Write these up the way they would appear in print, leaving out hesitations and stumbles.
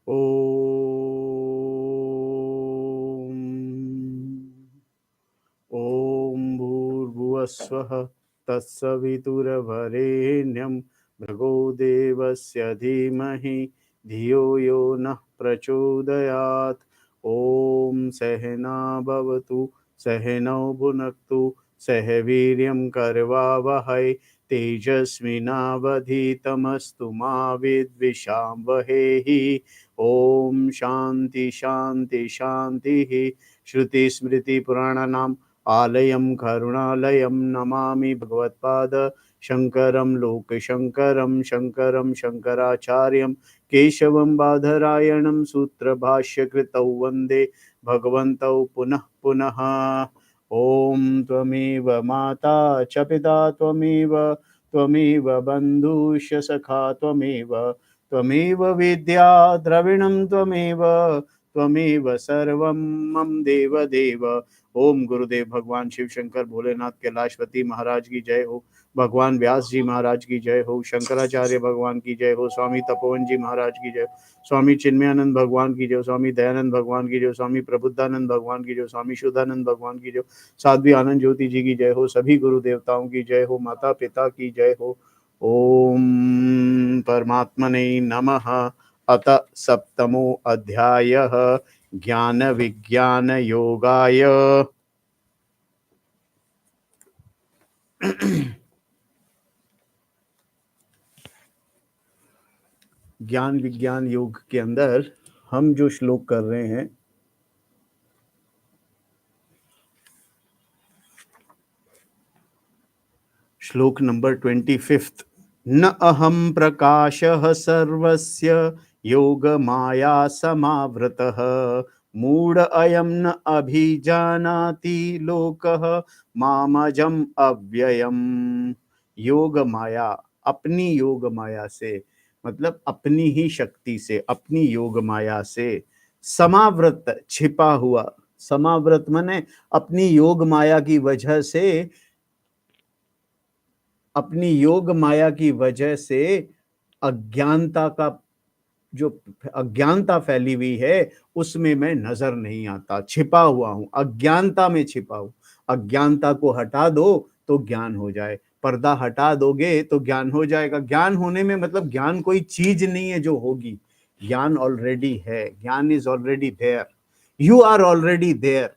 ॐ भूर्भुवस्वः तत्सवितुर्वरेण्यं भर्गो देवस्य धीमहि धियो यो नः प्रचोदयात्। ॐ सहना भवतु सहनौ भुनक्तु सह वीर्यं करवावहै तेजस्विनावधीतमस्तु मा विद्विषावहै। ॐ शान्ति शान्ति शान्तिः। श्रुतिस्मृतिपुराणानाम् आलयं करुणालयं नमामि भगवत्पाद शङ्करं लोकशङ्करं शङ्करं शङ्कराचार्यं केशवं बादरायणं सूत्रभाष्यकृतौ वन्दे भगवन्तौ पुनः पुनः। ॐ त्वमेव माता च पिता त्वमेव बन्धुश्च सखा त्वमेव विद्या द्रविणं त्वमेव सर्वं मम देव। ओम गुरुदेव भगवान शिव शंकर भोलेनाथ कैलाशपति महाराज की जय हो। भगवान व्यास जी महाराज की जय हो। शंकराचार्य भगवान की जय हो। स्वामी तपोवन जी महाराज की जय हो। स्वामी चिन्मयानंद भगवान की जय हो। स्वामी दयानंद भगवान की जय हो। स्वामी प्रबुद्धानंद भगवान की जय हो। स्वामी शुद्धानंद भगवान की जय हो। साध्वी आनंद ज्योति जी की जय हो। सभी गुरु देवताओं की जय हो। माता पिता की जय हो। ओम परमात्मने नमः। अत सप्तमो अध्यायः ज्ञान विज्ञान योगाय। ज्ञान विज्ञान योग के अंदर हम जो श्लोक कर रहे हैं, श्लोक नंबर 25। न अहम प्रकाशः सर्वस्य योग माया समावृतः मूढ़ अयम न अभिजानाति लोकः मामजम अव्ययम। योग माया, अपनी योग माया से मतलब अपनी ही शक्ति से, अपनी योग माया से समावृत, छिपा हुआ। समावृत माने अपनी योग माया की वजह से, अपनी योग माया की वजह से अज्ञानता का, जो अज्ञानता फैली हुई है उसमें मैं नजर नहीं आता, छिपा हुआ हूं, अज्ञानता में छिपा हूं। अज्ञानता को हटा दो तो ज्ञान हो जाए, पर्दा हटा दोगे तो ज्ञान हो जाएगा। ज्ञान होने में मतलब ज्ञान कोई चीज नहीं है जो होगी, ज्ञान ऑलरेडी है, ज्ञान is already there, you are already there.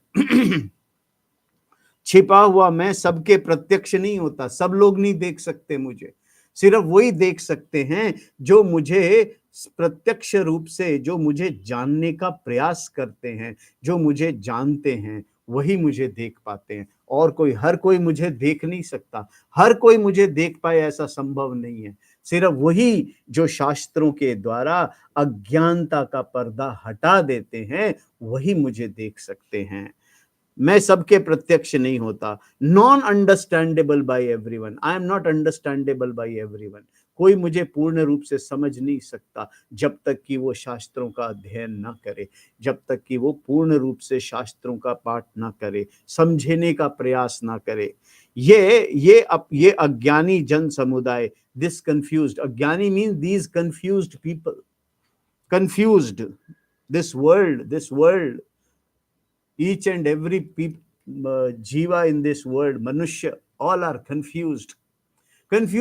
छिपा हुआ मैं सबके प्रत्यक्ष नहीं होता, सब लोग नहीं देख सकते मुझे, सिर्फ वही देख सकते हैं जो मुझे प्रत्यक्ष रूप से, जो मुझे जानने का प्रयास करते हैं, जो मुझे जानते हैं, वही मुझे देख पाते हैं। और कोई, हर कोई मुझे देख नहीं सकता, हर कोई मुझे देख पाए ऐसा संभव नहीं है। सिर्फ वही जो शास्त्रों के द्वारा अज्ञानता का पर्दा हटा देते हैं वही मुझे देख सकते हैं। मैं सबके प्रत्यक्ष नहीं होता। Non understandable by everyone, I am not understandable by everyone. कोई मुझे पूर्ण रूप से समझ नहीं सकता जब तक कि वो शास्त्रों का अध्ययन ना करे, जब तक कि वो पूर्ण रूप से शास्त्रों का पाठ ना करे, समझने का प्रयास ना करे। ये अज्ञानी जन समुदाय, दिस कंफ्यूज्ड, अज्ञानी means these confused people, confused, this world, each and every jiva in this world, manushya, all are confused with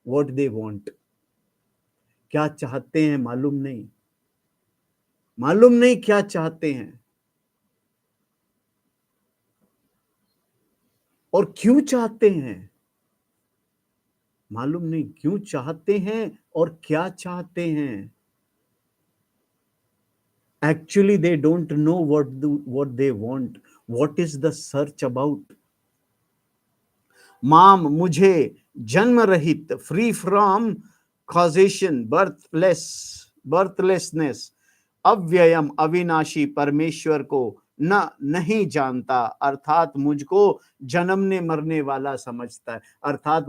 what they want। क्या चाहते हैं मालूम नहीं क्या चाहते हैं और क्यों चाहते हैं, मालूम नहीं क्यों चाहते हैं और क्या चाहते हैं। Actually they don't know what they want, what is the search about। माम मुझे जन्म रहित, फ्री फ्रॉम कॉजेशन, बर्थलेसनेस, अव्ययम अविनाशी परमेश्वर को नहीं जानता, अर्थात मुझको जन्मने मरने वाला समझता है। अर्थात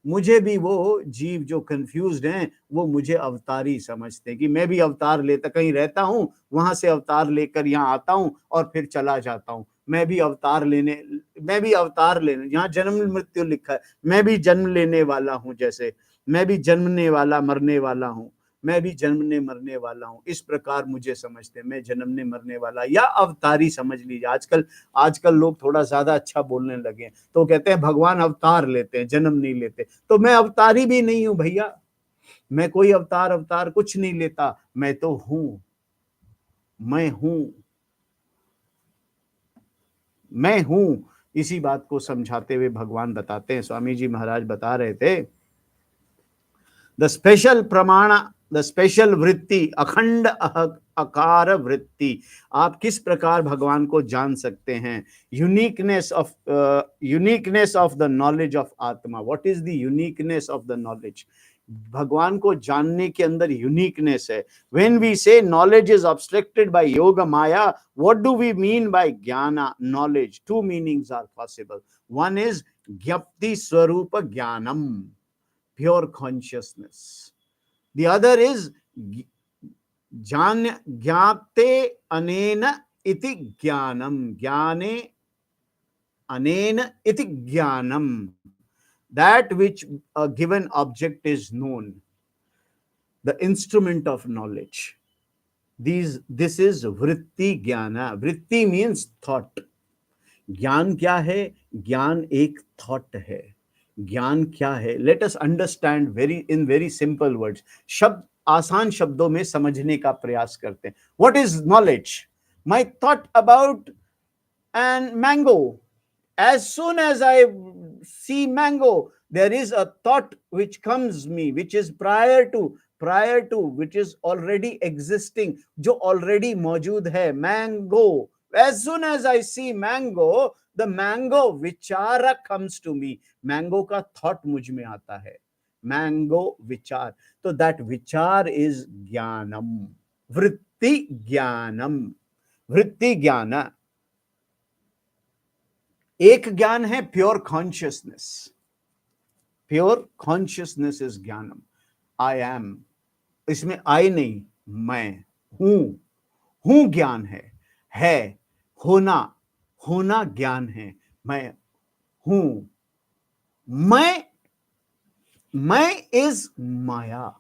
मुझे भी वो जीव जो कंफ्यूज्ड हैं वो मुझे अवतारी समझते हैं कि मैं भी अवतार लेता, कहीं रहता हूं, वहां से अवतार लेकर यहाँ आता हूं और फिर चला जाता हूं। मैं भी अवतार लेने, यहाँ जन्म मृत्यु लिखा है, मैं भी जन्म लेने वाला हूं, जैसे मैं भी जन्मने वाला मरने वाला हूं। मैं भी जन्मने मरने वाला हूं, इस प्रकार मुझे समझते हैं, मैं जन्मने मरने वाला या अवतारी समझ लीजिए। आजकल आजकल लोग थोड़ा ज्यादा अच्छा बोलने लगे हैं, तो कहते हैं भगवान अवतार लेते हैं, जन्म नहीं लेते। तो मैं अवतारी भी नहीं हूं भैया, मैं कोई अवतार अवतार कुछ नहीं लेता, मैं तो हूं, मैं हूं, मैं हूं। इसी बात को समझाते हुए भगवान बताते हैं, स्वामी जी महाराज बता रहे थे, द स्पेशल प्रमाण, द स्पेशल वृत्ति, अखंड अकार वृत्ति। आप किस प्रकार भगवान को जान सकते हैं? Uniqueness of the knowledge of आत्मा। What is the uniqueness of the knowledge? भगवान को जानने के अंदर यूनिकनेस है। When we say knowledge is obstructed by योग माया, what do we mean by ज्ञान knowledge? Two meanings are possible. One is ज्ञप्ति स्वरूप ज्ञानम, pure consciousness. The other is ज्ञाते अनेन इति ज्ञानम, ज्ञाने अनेन इति ज्ञानम, that which a given object is known, the instrument of knowledge. This is vritti jnana. Vritti means thought. ज्ञान क्या है? ज्ञान एक थॉट है। ज्ञान क्या है? Let us understand very simple words. शब्द आसान शब्दों में समझने का प्रयास करते हैं। What is knowledge? My thought about an mango, as soon as I see mango, there is a thought which comes me, which is prior to, which is already existing, जो already मौजूद है, mango. As soon as I see mango, the mango vichara comes to me. Mango का thought मुझ में आता है, mango विचार। तो that विचार is ज्ञानम, वृत्ति ज्ञानम, वृत्ति ज्ञान। एक ज्ञान है pure consciousness. Pure consciousness is ज्ञानम। आई एम, इसमें आई नहीं, मैं हूं, हूं ज्ञान है होना, होना ज्ञान है, मैं हूं। मैं इज माया,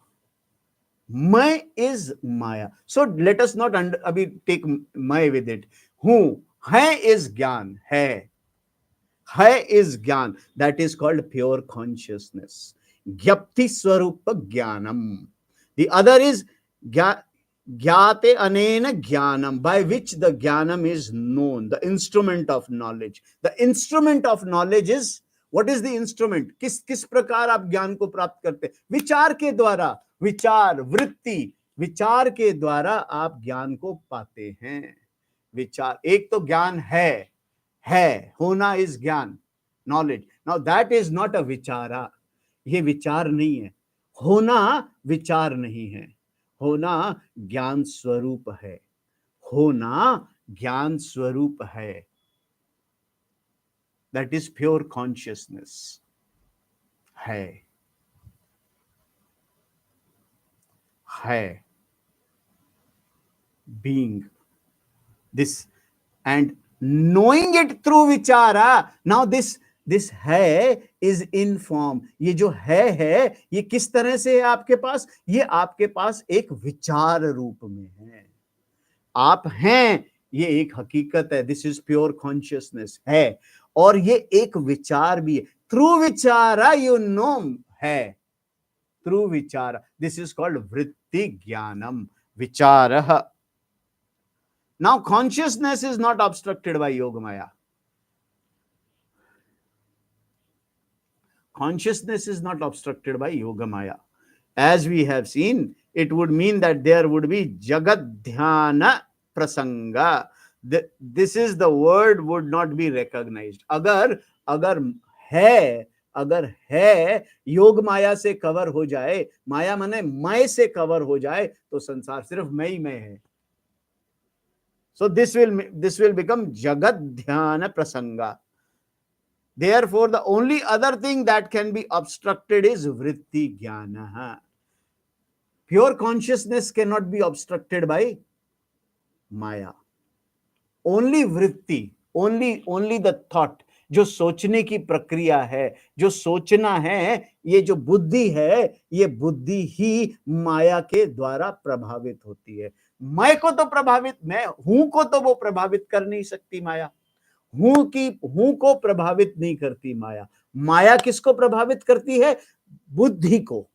मैं is maya. So let us not अभी टेक मैं विद इट। हूं है इज ज्ञान, है is jnana, that is called pure consciousness, jnapti स्वरूप jnanam. The other is jnate anena jnanam, by which the jnanam is known, the instrument of knowledge. The instrument of knowledge is, what is the instrument? किस प्रकार आप ज्ञान को प्राप्त करते? विचार के द्वारा, विचार वृत्ति, विचार के द्वारा आप ज्ञान को पाते हैं। विचार, एक तो ज्ञान है होना इज ज्ञान, knowledge. Now that is not a विचारा, ये विचार नहीं है। होना विचार नहीं है, होना ज्ञान स्वरूप है, होना ज्ञान स्वरूप है। दैट इज प्योर कॉन्शियसनेस, है being this and knowing it through vichara. Now this है is in form. ये जो है ये किस तरह से है आपके पास? ये आपके पास एक विचार रूप में है। आप हैं, ये एक हकीकत है, दिस इज प्योर कॉन्शियसनेस है, और ये एक विचार भी है। थ्रू विचारा यू नो है, थ्रू विचारा, दिस इज कॉल्ड वृत्ति ज्ञानम, विचारः। Now consciousness is not obstructed by yoga maya. Consciousness is not obstructed by yoga maya. As we have seen, it would mean that there would be jagat dhyana prasanga. This is the word would not be recognized. अगर है योग माया से cover हो जाए, माया माने मैं से cover हो जाए, तो संसार सिर्फ मैं ही मैं है। So this will become jagat dhyana prasanga. Therefore, the only other thing that can be obstructed is vritti jnana. Pure consciousness cannot be obstructed by maya. Only vritti, only the thought जो सोचने की प्रक्रिया है, जो सोचना है, ये जो बुद्धि है, ये बुद्धि ही माया के द्वारा प्रभावित होती है। मैं हूं को तो वो प्रभावित कर नहीं सकती माया। हूं को प्रभावित नहीं करती माया। माया किसको प्रभावित करती है? बुद्धि को।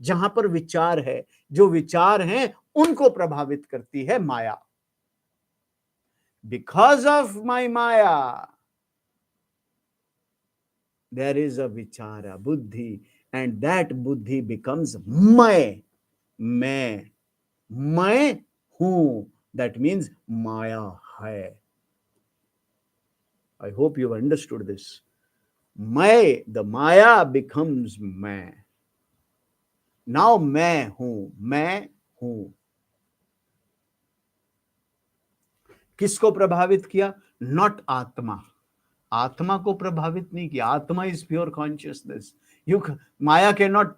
जहां पर विचार है, जो विचार हैं, उनको प्रभावित करती है माया। बिकॉज ऑफ माई माया there is a vichara, buddhi, and that buddhi becomes मैं हूं, that means maya hai. I hope you understood this. The maya becomes मैं. Now मैं हूं. किसको प्रभावित किया? नॉट आत्मा। आत्मा को प्रभावित नहीं किया। आत्मा is pure consciousness. Maya can not,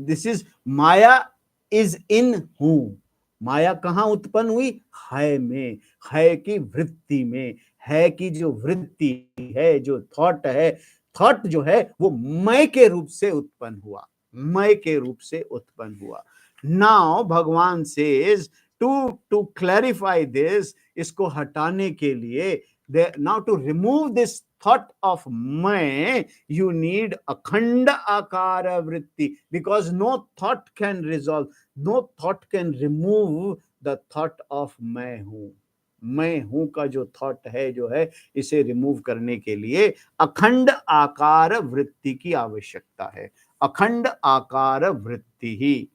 this is Maya is in हूं। माया कहां उत्पन्न हुई? है में, है की वृत्ति में। है की जो वृत्ति है, जो थॉट है, थॉट जो है वो मैं के रूप से उत्पन्न हुआ। मैं के रूप से उत्पन्न हुआ। नाउ भगवान सेज टू क्लैरिफाई दिस, इसको हटाने के लिए, now to remove this thought of मैं, you need akhanda akara vritti, because no thought can resolve, no thought can remove the thought of मैं हूं का जो थॉट है, जो है, इसे रिमूव करने के लिए अखंड आकार वृत्ति की आवश्यकता है। अखंड आकार वृत्ति ही।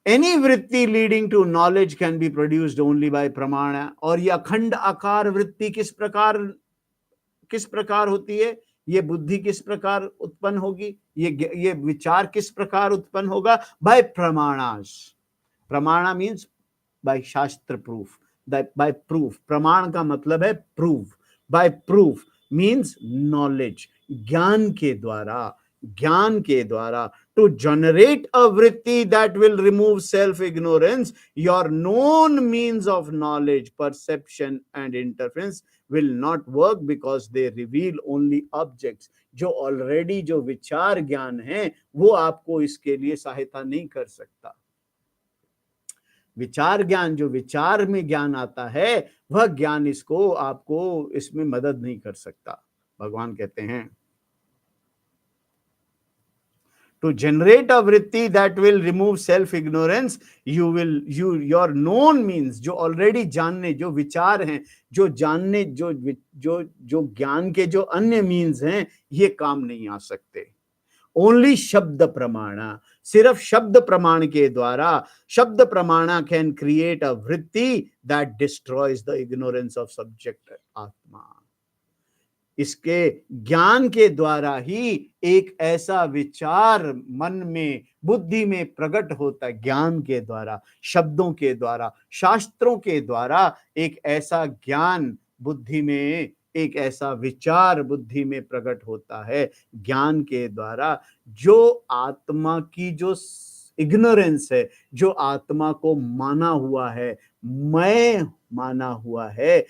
Any vritti leading to knowledge can be produced only by pramana। और ये अखंड आकार वृत्ति किस प्रकार होती है? ये बुद्धि किस प्रकार उत्पन्न होगी? ये विचार किस प्रकार उत्पन्न होगा? by pramanas। प्रमाणा मीन्स by शास्त्र प्रूफ, by proof। प्रमाण का मतलब है proof. by proof means knowledge, ज्ञान के द्वारा to generate a vritti that will remove self ignorance, your known means of knowledge, perception and interference will not work because they reveal only objects। जो already जो विचार ज्ञान है, वो आपको इसके लिए सहायता नहीं कर सकता। विचार ज्ञान, जो विचार में ज्ञान आता है, वह ज्ञान आपको इसमें मदद नहीं कर सकता। भगवान कहते हैं to generate a vritti that will remove self ignorance, your known means, जो ऑलरेडी जानने, जो विचार हैं, जो जानने, जो ज्ञान के जो अन्य मीन्स हैं, ये काम नहीं आ सकते। ओनली शब्द प्रमाणा, सिर्फ शब्द प्रमाण के द्वारा, शब्द प्रमाणा कैन क्रिएट अ वृत्ति that destroys the ignorance of subject आत्मा। इसके ज्ञान के द्वारा ही एक ऐसा विचार मन में, बुद्धि में प्रकट होता है। ज्ञान के द्वारा, शब्दों के द्वारा, शास्त्रों के द्वारा एक ऐसा ज्ञान बुद्धि में, एक ऐसा विचार बुद्धि में प्रकट होता है ज्ञान के द्वारा, जो आत्मा की जो इग्नोरेंस है, जो आत्मा को माना हुआ है, मैं माना हुआ है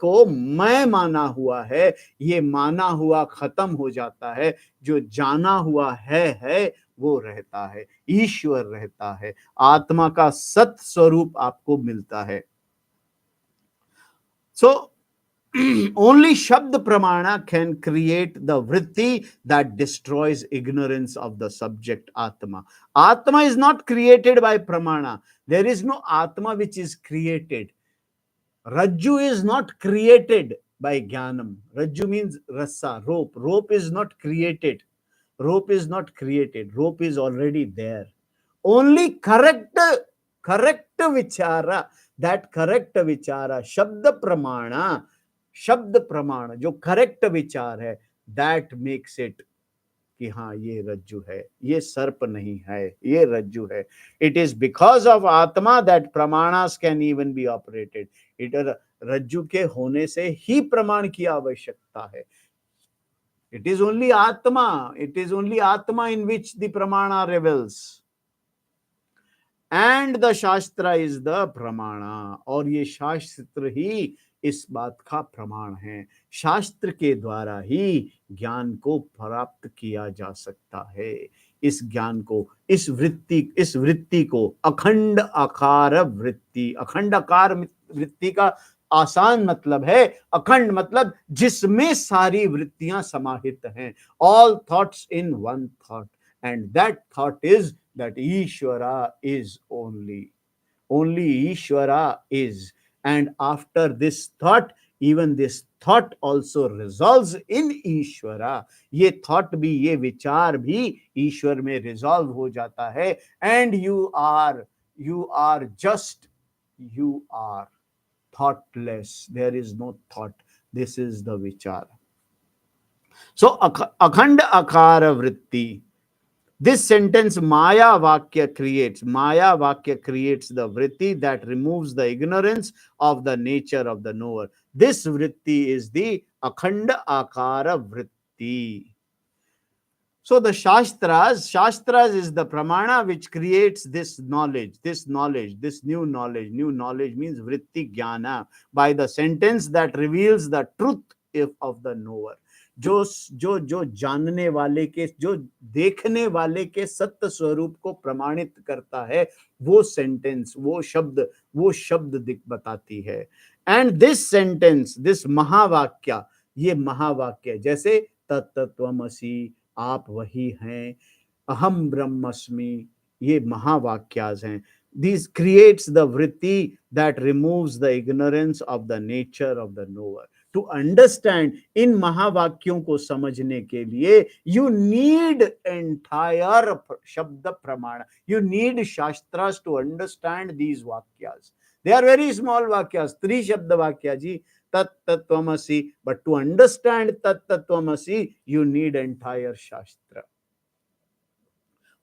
को मैं माना हुआ है, ये माना हुआ खत्म हो जाता है। जो जाना हुआ है वो रहता है, ईश्वर रहता है, आत्मा का सत स्वरूप आपको मिलता है। सो only shabd pramana can create the vritti that destroys ignorance of the subject atma. Atma is not created by pramana. There is no atma which is created. Rajju is not created by jnanam. Rajju means rasa, rope. Rope is not created. Rope is not created. Rope is already there. Only correct vichara, that correct vichara, शब्द प्रमाण, जो correct विचार है, that makes it कि हाँ ये रज्जु है, ये सर्प नहीं है, ये रज्जु है। इट इज बिकॉज ऑफ आत्मा दैट प्रमाणास can even be operated. It रज्जु के होने से ही प्रमाण की आवश्यकता है। इट इज ओनली आत्मा इन विच द प्रमाणा रिवेल्स एंड द शास्त्र इज द प्रमाणा। और ये शास्त्र ही इस बात का प्रमाण है। शास्त्र के द्वारा ही ज्ञान को प्राप्त किया जा सकता है। इस ज्ञान को, इस वृत्ति को अखंड आकार वृत्ति, अखंड आकार वृत्ति का आसान मतलब है अखंड, मतलब जिसमें सारी वृत्तियां समाहित हैं, all thoughts in one thought, and that thought is that ईश्वरा is only Ishvara is. And after this thought, even this thought also resolves in Ishvara. ये thought भी, ये विचार भी ईश्वर में resolve हो जाता है। And you are just, you are thoughtless. There is no thought. This is the vichar. So akhand akara vritti. This sentence Maya Vakya creates the vritti that removes the ignorance of the nature of the knower. This vritti is the akhanda akara vritti. So the Shastras is the pramana which creates this knowledge, this new knowledge. New knowledge means vritti jnana, by the sentence that reveals the truth of the knower. जो जानने वाले के, जो देखने वाले के सत्य स्वरूप को प्रमाणित करता है, वो सेंटेंस, वो शब्द बताती है। एंड दिस सेंटेंस, दिस महावाक्य, ये महावाक्य जैसे तत्त्वमसि, आप वही हैं, अहम ब्रह्मस्मि, ये महावाक्यास हैं। This creates the vritti that removes the ignorance of the nature of the knower. To understand, इन महावाक्यों को समझने के लिए you need entire शब्द प्रमाण, you need shastras to understand these vakyas. They are very small vakyas, 3 शब्द वाक्य जी, तत्त्वमसि, but to understand तत्त्वमसि you need entire शास्त्र,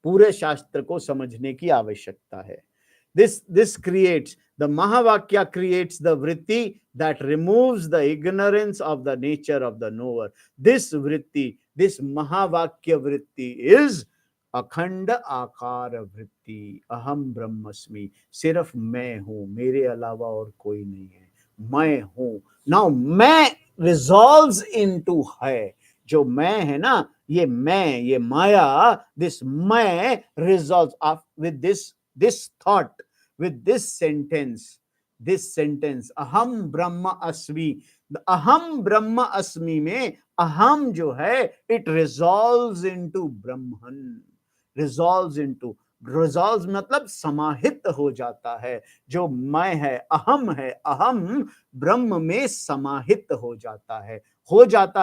पूरे शास्त्र को समझने की आवश्यकता है। This creates, the Mahavakya creates the vritti that removes the ignorance of the nature of the knower. This vritti, this Mahavakya vritti is अखंड आकार वृत्ति, अहम ब्रह्मस्मि, सिर्फ मैं हूं, मेरे अलावा और कोई नहीं है, मैं हूं। नाउ मैं रिजॉल्व्स इनटू है, जो मैं है ना, ये मैं, ये माया, दिस मैं resolves with this thought, with this sentence, अहम ब्रह्म अस्मि। अहम ब्रह्म अस्मि में अहम जो है, it resolves into Brahman, resolves मतलब समाहित हो जाता है। जो मैं है, अहम ब्रह्म में समाहित हो जाता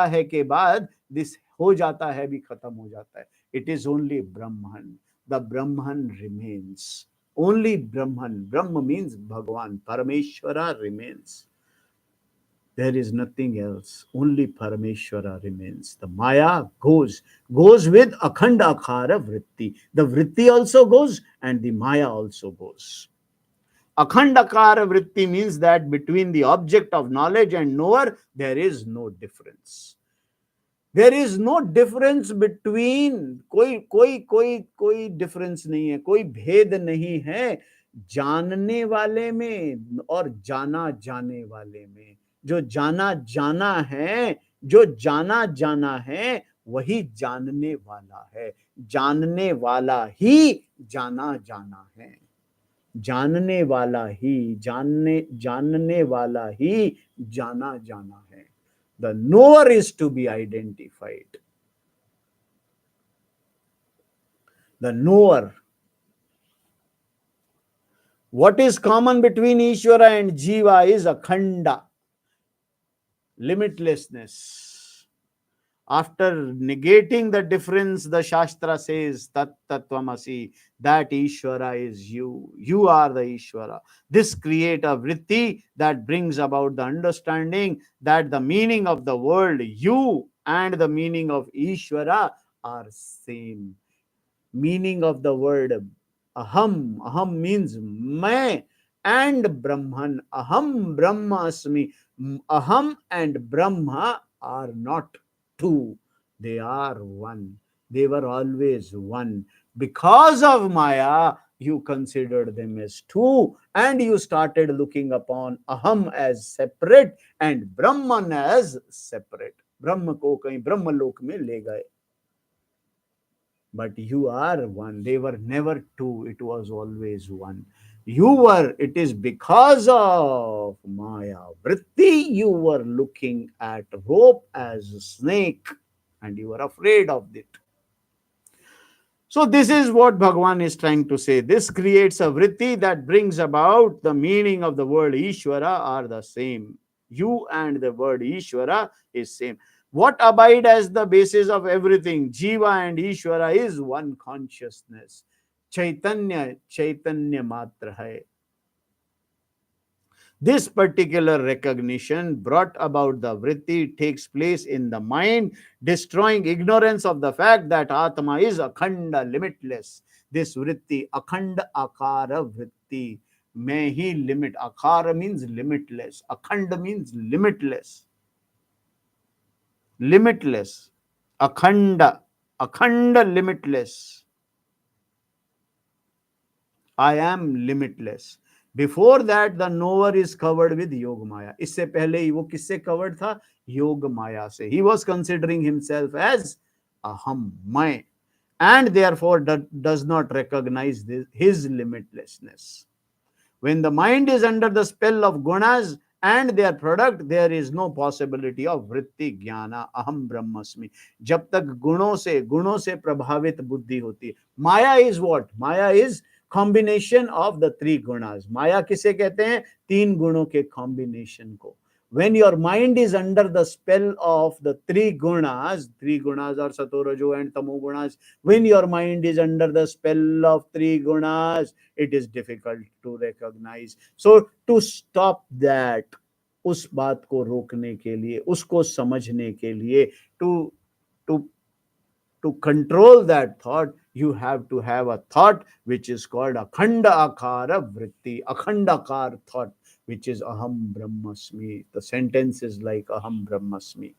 है के बाद दिस हो जाता है भी खत्म हो जाता है। It is only Brahman, the Brahman remains. Only Brahman. Brahma means Bhagavan. Parameshwara remains. There is nothing else. Only Parameshwara remains. The Maya goes with Akhanda Akhara Vritti. The Vritti also goes and the Maya also goes. Akhanda Akhara Vritti means that between the object of knowledge and knower, there is no difference. There is no difference between, कोई difference नहीं है, कोई भेद नहीं है जानने वाले में और जाना जाने वाले में। जो जाना जाना है वही जानने वाला है, जानने वाला ही जाना जाना है, जानने वाला ही जानने वाला ही जाना जाना है। The knower is to be identified. The knower. What is common between Ishvara and Jiva is akhanda, limitlessness. After negating the difference, the Shastra says, Tat Tattvamasi, that Ishvara is you. You are the Ishvara. This creates a vritti that brings about the understanding that the meaning of the word you and the meaning of Ishvara are same. Meaning of the word aham means मैं, and Brahman, aham Brahma asmi. Aham and Brahma are not two, they are one. They were always one. Because of Maya, you considered them as two, and you started looking upon aham as separate and Brahman as separate. ब्रह्म को कहीं ब्रह्मलोक में ले गए. But you are one. They were never two. It was always one. You were, it is because of Maya Vritti, you were looking at rope as a snake and you were afraid of it. So this is what Bhagavan is trying to say. This creates a vritti that brings about the meaning of the word Ishwara are the same. You and the word Ishwara is same. What abide as the basis of everything? Jiva and Ishwara is one consciousness. Chaitanya, Chaitanya matra hai. This particular recognition brought about the vritti takes place in the mind, destroying ignorance of the fact that Atma is akhanda, limitless. This vritti, akhanda akara vritti, may he limit. Akara means limitless. Akhanda means limitless. Limitless. Akhanda. Akhanda, limitless. I am limitless. Before that, the knower is covered with Yoga Maya. इससे पहले ही वो किससे covered था? Yoga Maya से. He was considering himself as aham, मैं, and therefore does not recognize his limitlessness. When the mind is under the spell of gunas and their product, there is no possibility of vritti jnana aham brahmasmi. जब तक गुणों से प्रभावित बुद्धि होती है. Maya is what? Maya is combination of the three gunas. Maya किसे कहते हैं? तीन गुणों के combination को. When your mind is under the spell of the three gunas are Sattva, and Tamo gunas. When your mind is under the spell of three gunas, it is difficult to recognize. So to stop that, उस बात को रोकने के लिए, उसको समझने के लिए, to control that thought, you have to have a thought which is called akhanda akara vritti, akhandakar thought, which is aham brahmasmi. The sentence is like aham brahmasmi.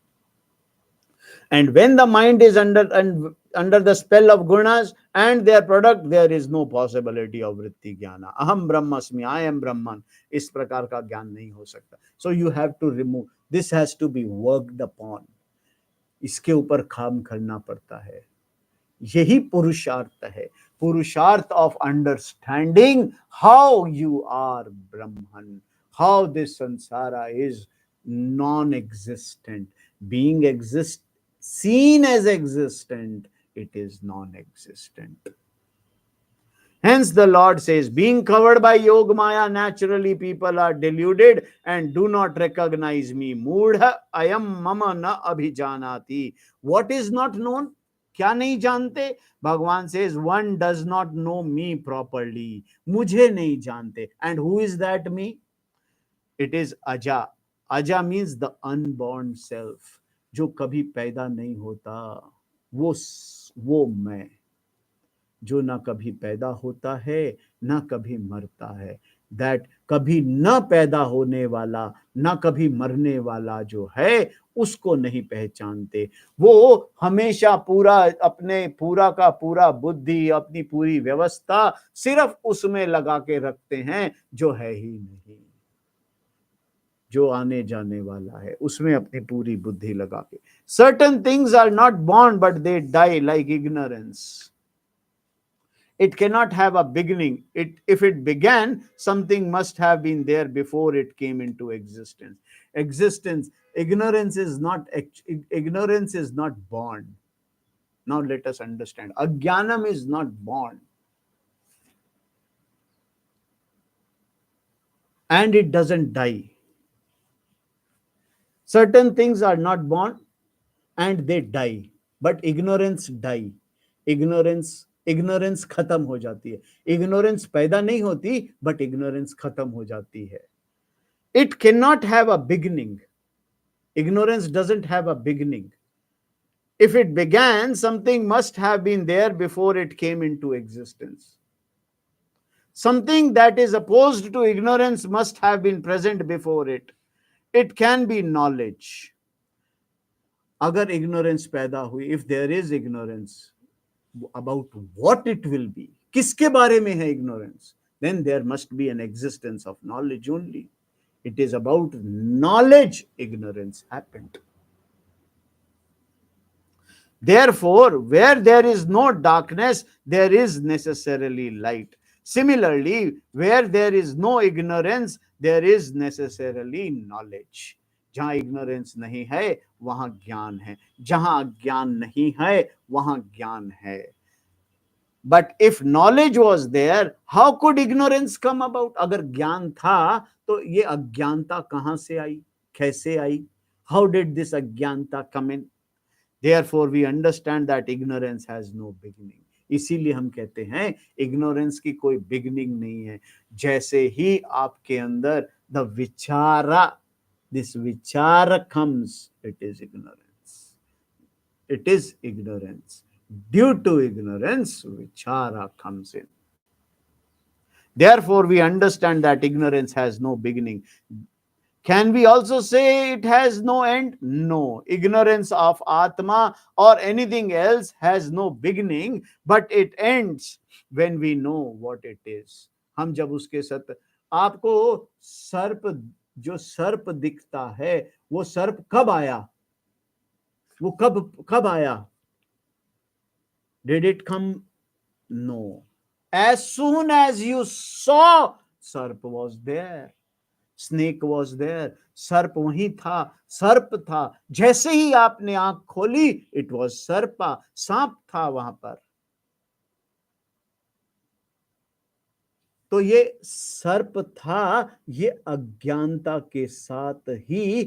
And when the mind is under the spell of gunas and their product, there is no possibility of vritti jnana. Aham brahmasmi, I am Brahman. इस प्रकार का ज्ञान नहीं हो सकता. So you have to remove. This has to be worked upon. इसके ऊपर काम करना पड़ता है. यही पुरुषार्थ है. पुरुषार्थ of understanding how you are Brahman, how this samsara is non-existent. Being seen as existent, it is non-existent. Hence the Lord says, being covered by Yoga Maya, naturally people are deluded and do not recognize me. Moodha ayam mama na abhijanati. What is not known? क्या नहीं जानते? भगवान says, one does not know me properly. मुझे नहीं जानते. And who is that me? It is Aja. Aja means the unborn self. जो कभी पैदा नहीं होता, वो मैं, जो ना कभी पैदा होता है ना कभी मरता है. दैट कभी न पैदा होने वाला ना कभी मरने वाला जो है, उसको नहीं पहचानते. वो हमेशा पूरा का पूरा बुद्धि, अपनी पूरी व्यवस्था सिर्फ उसमें लगा के रखते हैं जो है ही नहीं, जो आने जाने वाला है, उसमें अपनी पूरी बुद्धि लगा के. Certain things are not born but they die, like ignorance. It cannot have a beginning. If it began, something must have been there before it came into existence. Ignorance is not born. Now let us understand. Ajnanam is not born. And it doesn't die. Certain things are not born and they die. But ignorance die. Ignorance खत्म हो जाती है. Ignorance पैदा नहीं होती, but ignorance खत्म हो जाती है. It cannot have a beginning. Ignorance doesn't have a beginning. If it began, something must have been there before it came into existence. Something that is opposed to ignorance must have been present before it. It can be knowledge. अगर ignorance पैदा हुई, if there is ignorance about what it will be, किसके बारे में है ignorance? Then there must be an existence of knowledge only. It is about knowledge ignorance happened. Therefore, where there is no darkness, there is necessarily light. Similarly, where there is no ignorance, there is necessarily knowledge. जहां ignorance नहीं है वहां ज्ञान है, जहां अज्ञान नहीं है वहां ज्ञान है. But if knowledge was there, how could ignorance come about? अगर ज्ञान था तो ये अज्ञानता कहां से आई, कैसे आई? How did this अज्ञानता come in? Therefore we understand that ignorance has no beginning. इसीलिए हम कहते हैं ignorance की कोई beginning नहीं है. जैसे ही आपके अंदर the vichara, this vichara comes, it is ignorance. It is ignorance. Due to ignorance, vichara comes in. Therefore we understand that ignorance has no beginning. Can we also say it has no end? No. Ignorance of Atma or anything else has no beginning, but it ends when we know what it is. हम जब उसके सत्य, आपको सर्प, जो सर्प दिखता है वो सर्प कब आया, वो कब आया? Did it come? No. As soon as you saw, सर्प was there. Snake was there, सर्प वहीं था, सर्प था. जैसे ही आपने आंख खोली, इट वॉज सर्पा, सांप था वहां पर. तो ये सर्प था, ये अज्ञानता के साथ ही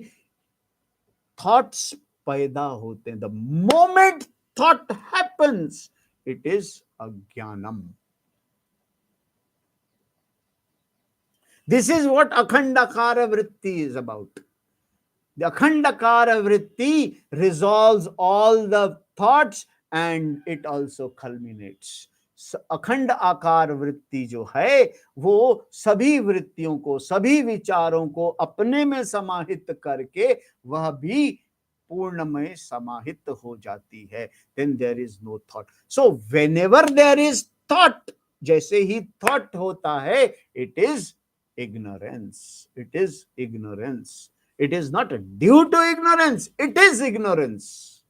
थॉट्स पैदा होते हैं. The moment thought happens, it is अज्ञानम. This is what Akhandakara Vritti is about. The Akhandakara Vritti resolves all the thoughts and it also culminates. अखंड आकार वृत्ति जो है वो सभी वृत्तियों को, सभी विचारों को अपने में समाहित करके वह भी पूर्ण में समाहित हो जाती है. Then there is no thought. So whenever there is thought, जैसे ही thought होता है, it is ignorance. It is ignorance. It is not due to ignorance. It is ignorance.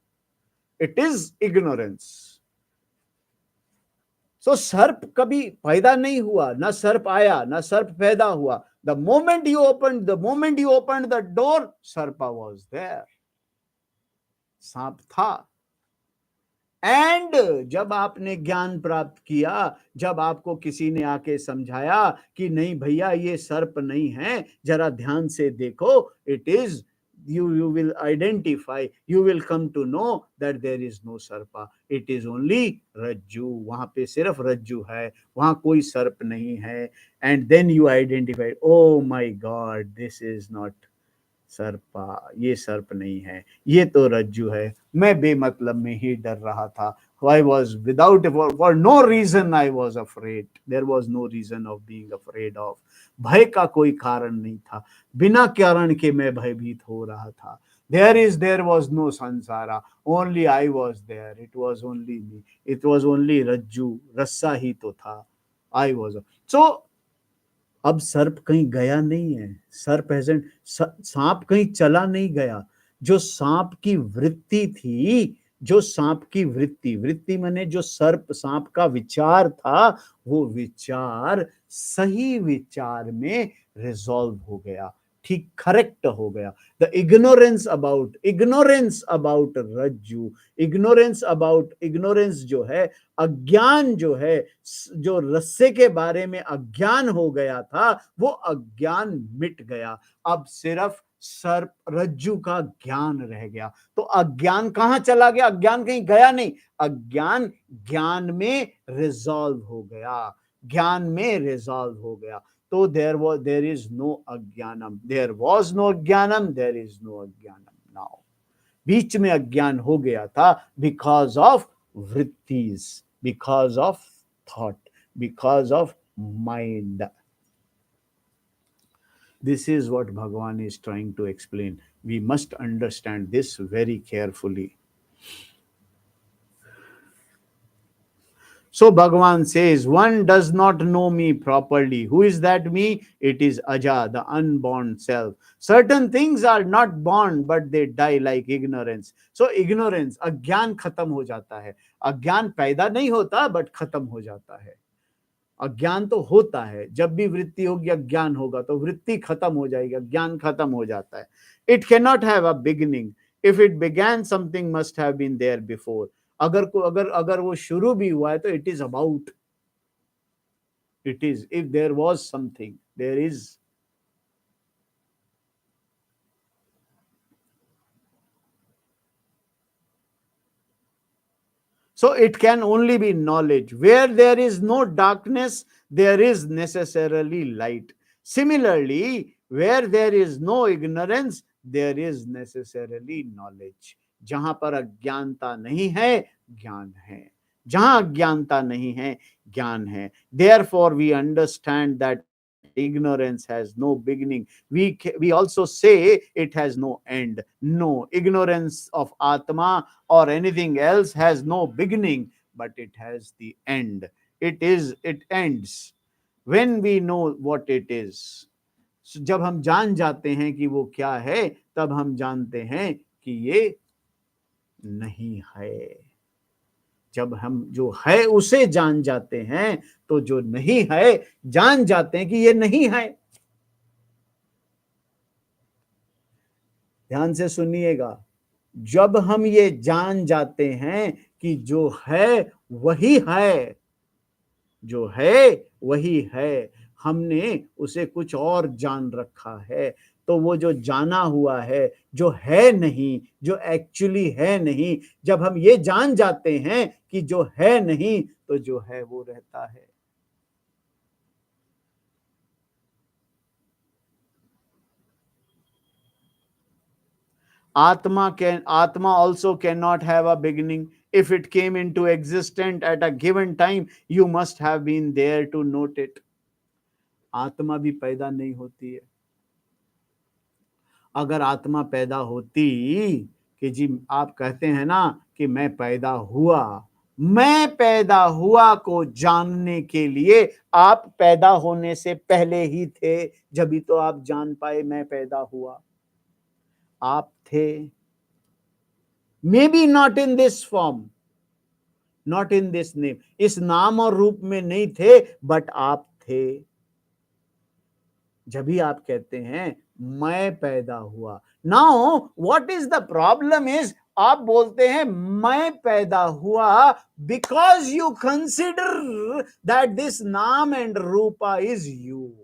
It is ignorance. So सर्प कभी पैदा नहीं हुआ, ना सर्प आया, ना सर्प पैदा हुआ. The moment you opened the door, Sarpa was there. सांप था. एंड जब आपने ज्ञान प्राप्त किया, जब आपको किसी ने आके समझाया कि नहीं भैया ये सर्प नहीं है, जरा ध्यान से देखो, it is, you will identify, you will come to know that there is no sarpa, it is only rajju. वहां पे सिर्फ रज्जू है, वहां कोई सर्प नहीं है. and then you identify, oh my god, this is not सर्पा, ये सर्प नहीं है, ये तो रज्जू है. मैं बेमतलब में ही डर रहा था. I was without, for no reason I was afraid. There was no reason of being afraid of. भय का कोई कारण नहीं था, बिना कारण के मैं भयभीत हो रहा था. There was no sansara, only I was there. It was only me. It was only रज्जू, रस्सा ही तो था. I was. So अब सर्प कहीं गया नहीं है. सर्प हैजंट, सांप कहीं चला नहीं गया. जो सांप की वृत्ति थी, जो सांप की वृत्ति माने जो सर्प सांप का विचार था, वो विचार सही विचार में रिजॉल्व हो गया, ठीक करेक्ट हो गया. The ignorance about Rajju, ignorance जो है, अज्ञान जो है, जो रस्से के बारे में अज्ञान हो गया था, वो अज्ञान मिट गया. अब सिर्फ सर्प रज्जू का ज्ञान रह गया. तो अज्ञान कहां चला गया? अज्ञान कहीं गया नहीं. अज्ञान ज्ञान में रिजॉल्व हो गया, ज्ञान में रिजॉल्व हो गया. तो there is no अज्ञानम, there was no अज्ञानम, there is no अज्ञानम now. बीच में अज्ञान हो गया था because of वृत्तिस, because of thought, because of mind. This is what Bhagavan is trying to explain. We must understand this very carefully. So Bhagavan says, one does not know me properly. Who is that me? It is Aja, the unborn self. Certain things are not born, but they die like ignorance. So ignorance, अज्ञान खत्म हो जाता है. अज्ञान पैदा नहीं होता, but खत्म हो जाता है. अज्ञान तो होता है, जब भी वृत्ति होगी अज्ञान होगा, तो वृत्ति खत्म हो जाएगी, अज्ञान खत्म हो जाता है. It can not have a beginning. If it began something must have been there before. अगर वो शुरू भी हुआ है तो it is about, it is, if there was something there is. So it can only be knowledge. Where there is no darkness, there is necessarily light. Similarly, where there is no ignorance, there is necessarily knowledge. जहां पर अज्ञानता नहीं है, ज्ञान है. जहां अज्ञानता नहीं है, ज्ञान है. Therefore, we understand that ignorance has no beginning. We also say it has no end. No, ignorance of Atma or anything else has no beginning, but it has the end. It ends when we know what it is. So, जब हम जान जाते हैं कि वो क्या है, तब हम जानते हैं कि ये नहीं है. जब हम जो है उसे जान जाते हैं, तो जो नहीं है जान जाते हैं कि ये नहीं है. ध्यान से सुनिएगा. जब हम ये जान जाते हैं कि जो है वही है, जो है वही है, हमने उसे कुछ और जान रखा है, तो वो जो जाना हुआ है, जो है नहीं, जो एक्चुअली है नहीं, जब हम ये जान जाते हैं कि जो है नहीं, तो जो है वो रहता है. Atma also cannot have a beginning. If it came into existence at a given time, you must have been there to note it. आत्मा भी पैदा नहीं होती है. अगर आत्मा पैदा होती, कि जी आप कहते हैं ना कि मैं पैदा हुआ को जानने के लिए आप पैदा होने से पहले ही थे, जब तो आप जान पाए मैं पैदा हुआ. आप थे, may be not in this form, not in this name, इस नाम और रूप में नहीं थे, बट आप थे. जब भी आप कहते हैं मैं पैदा हुआ. Now what is the problem is, आप बोलते हैं मैं पैदा हुआ because you consider that this नाम एंड रूपा is you.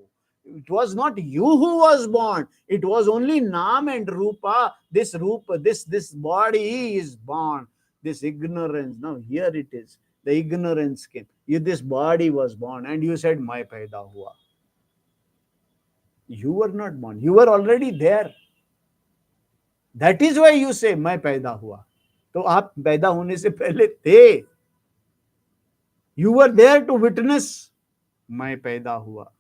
It was not you who was born. It was only Nam and Rupa. This body is born. This ignorance. Now here it is. The ignorance came. This body was born, and you said, "मैं पैदा हुआ." You were not born. You were already there. That is why you say, "मैं पैदा हुआ." तो आप पैदा होने से पहले थे. You were there to witness. मैं पैदा हुआ.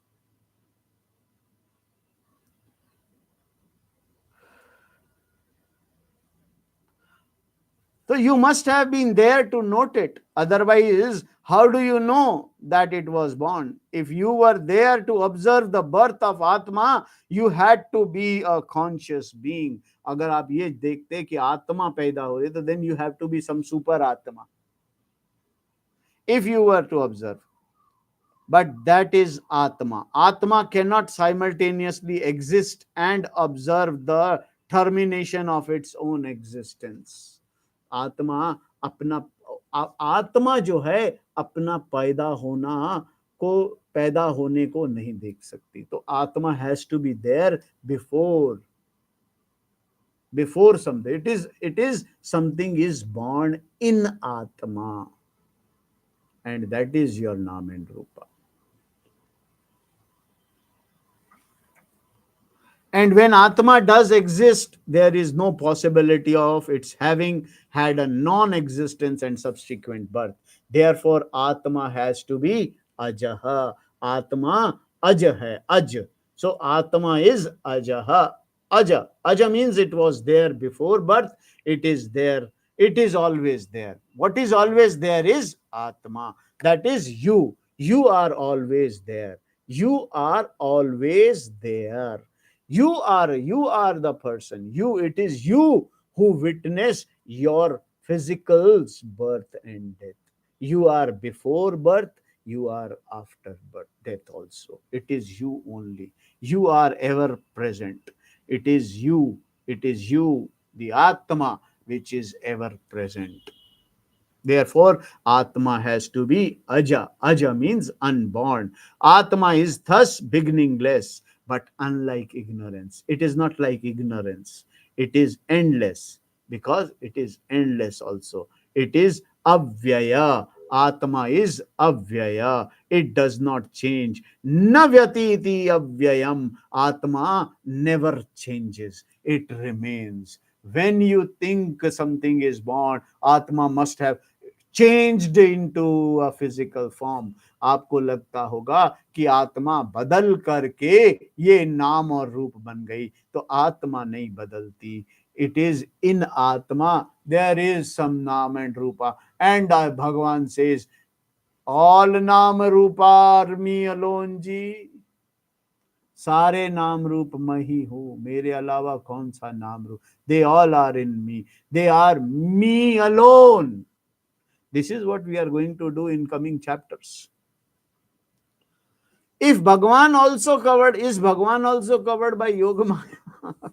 So you must have been there to note it. Otherwise, how do you know that it was born? If you were there to observe the birth of Atma, you had to be a conscious being. अगर आप ये देखते कि आत्मा पैदा हो रही, तो then you have to be some super Atma. If you were to observe. But that is Atma. Atma cannot simultaneously exist and observe the termination of its own existence. आत्मा अपना, आत्मा जो है अपना पैदा होने को नहीं देख सकती. तो आत्मा has to be there before something. It is something is born in Atma, and that is your nama and rupa. And when Atma does exist, there is no possibility of its having had a non-existence and subsequent birth. Therefore, Atma has to be Ajaha. Atma Aj hai, Aj. So, Atma is Ajaha. Aja. Aja means it was there before birth. It is there It is always there. What is always there is Atma. That is you. You are always there. You are always there. You are the person. It is you who witness your physical's birth and death. You are before birth, you are after birth, death also. It is you only. You are ever present. It is you. It is you, the Atma, which is ever present. Therefore, Atma has to be Aja. Aja means unborn. Atma is thus beginningless, but unlike ignorance. It is not like ignorance. It is endless because it is endless also. It is Avyaya. Atma is Avyaya. It does not change. Navyatiti Avyayam. Atma never changes. It remains. When you think something is born, Atma must have changed into a physical form. आपको लगता होगा कि आत्मा बदल करके ये नाम और रूप बन गई, तो आत्मा नहीं बदलती. It is in Atma there is some Nam and Rupa, and Bhagavan says all Nam Rupa are me alone ji. सारे नाम रूप मैं ही हूं, मेरे अलावा कौन सा नाम रूप. They all are in me. They are me alone. This is what we are going to do in coming chapters. If Bhagwan also covered, is Bhagwan also covered by Yoga Maya?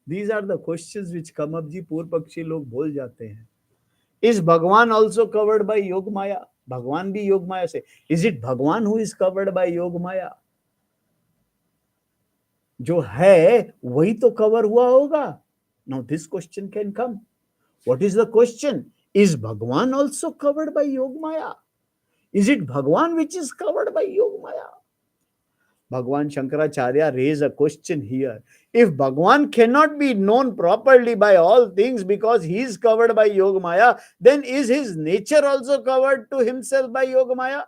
These are the questions which come up ji, पूर्व पक्षी लोग भूल जाते हैं. Is Bhagwan also covered by Yoga Maya? भगवान भी योग माया से. Is it Bhagwan who is covered by Yoga Maya? जो है वही तो कवर हुआ होगा. Now this question can come. What is the question? Is Bhagwan also covered by Yoga Maya? Is it Bhagwan which is covered by Yoga Maya? Bhagwan Shankaracharya raised a question here. If Bhagwan cannot be known properly by all things because he is covered by Yoga Maya, then is his nature also covered to himself by Yoga Maya?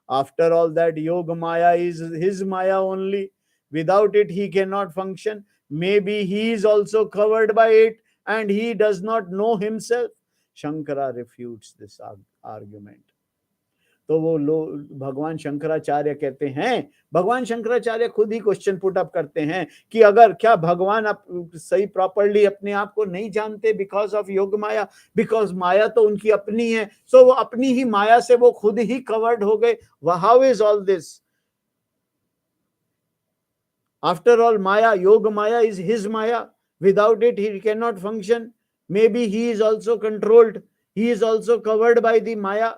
After all, that Yoga Maya is his Maya only. Without it, he cannot function. Maybe he is also covered by it and he does not know himself. Shankara refutes this argument. तो वो लोग भगवान शंकराचार्य कहते हैं, भगवान शंकराचार्य खुद ही question put up करते हैं कि अगर क्या भगवान सही प्रॉपर्ली अपने आप को नहीं जानते बिकॉज ऑफ योग माया, बिकॉज माया तो उनकी अपनी है, सो वो अपनी ही माया से वो खुद ही कवर्ड हो गए. How is all this? After all maya, yoga maya is his maya. Without it he can not function. Maybe he is also controlled, he is also covered by the maya.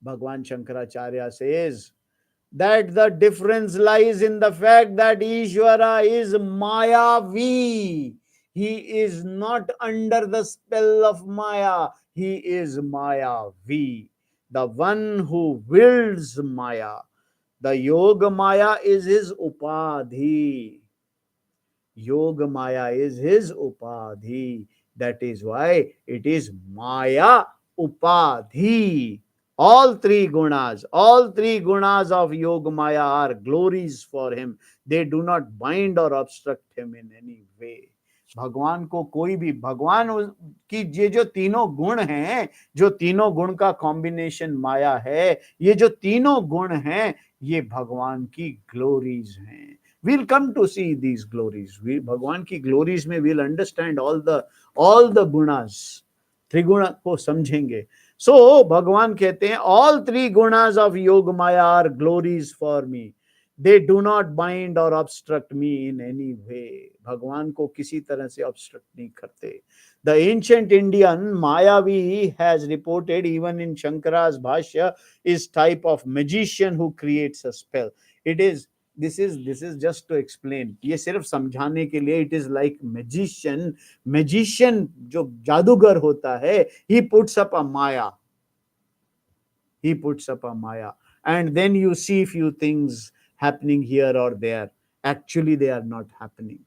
Bhagwan Shankaracharya says that the difference lies in the fact that Ishwara is Mayavi. He is not under the spell of Maya. He is Mayavi, the one who wields Maya. The Yoga Maya is his Upadhi. Yoga Maya is his Upadhi. That is why it is Maya Upadhi. All three gunas of Yoga Maya are glories for him. They do not bind or obstruct him in any way. भगवान को कोई भी, भगवान की ये जो तीनों गुण हैं, जो तीनों गुण का कॉम्बिनेशन माया है, ये जो तीनों गुण हैं, ये भगवान की ग्लोरीज हैं. We'll come to see these glories. भगवान की ग्लोरीज में we'll understand all the gunas. त्रिगुण को समझेंगे. So भगवान कहते हैं all three gunas of Yoga Maya are glories for me. They do not bind or obstruct me in any way. भगवान को किसी तरह से obstruct नहीं करते. The ancient Indian Mayavi has reported, even in Shankara's Bhashya, is type of magician who creates a spell. This is just to explain. ये सिर्फ समझाने के लिए. It is like magician जो जादूगर होता है, he puts up a maya. And then you see few things happening here or there. Actually, they are not happening.